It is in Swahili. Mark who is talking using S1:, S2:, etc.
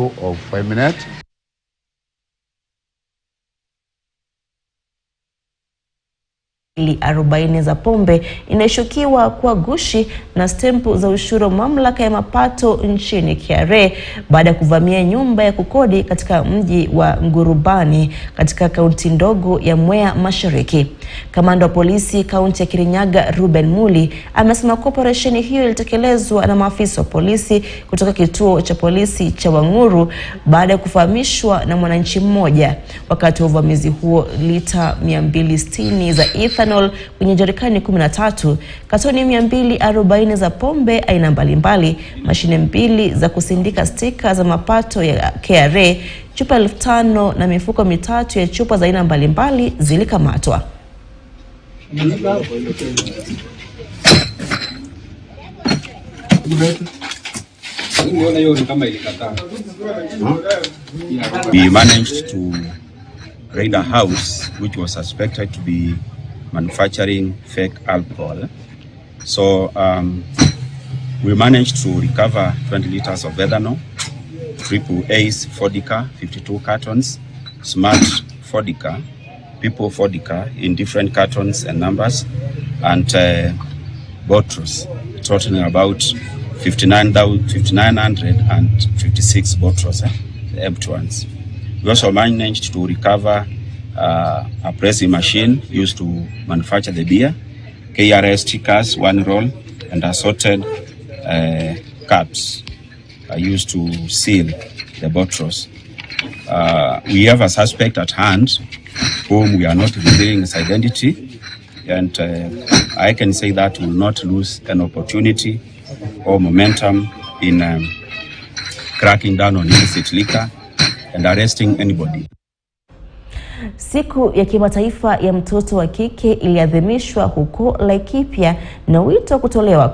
S1: of 5 minutes.
S2: Arobaini za pombe inashukiwa kwa gushi na stempu za ushuru mamlaka ya mapato nchini KRA baada ya kuvamia nyumba ya kukodi katika mji wa Ngurubani katika kaunti ndogo ya Mwea Mashariki. Kamanda wa polisi kaunti ya Kirinyaga Ruben Muli amesema operesheni hiyo ilitekelezwa na maafisa wa polisi kutoka kituo cha polisi cha Wanguru baada ya kufahamishwa na mwananchi mmoja. Wakati wa uvamizi huo, lita 260 za ethanol kwenye jerikani 13, katoni 240 za pombe aina mbalimbali, mashine 2 za kusindika stika za mapato ya KRA, chupa 5,000 na mifuko 3 ya chupa za aina mbalimbali zilikamatwa.
S3: We managed to raid a house which was suspected to be manufacturing fake alcohol. So we managed to recover 20 liters of ethanol, triple Ace Vodka, 52 cartons, Smart Vodka, People Vodka in different cartons and numbers, and bottles, totaling about 5,956 bottles, the empty ones. We also managed to recover a pressing machine used to manufacture the beer, KRS stickers, 1 roll, and assorted caps used to seal the bottles. We have a suspect at hand whom we are not revealing his identity, and I can say that we will not lose an opportunity or momentum in cracking down on illicit liquor and arresting anybody.
S2: Siku ya kimataifa ya mtoto wa kike iliadhimishwa huko Laikipia na wito kutolewa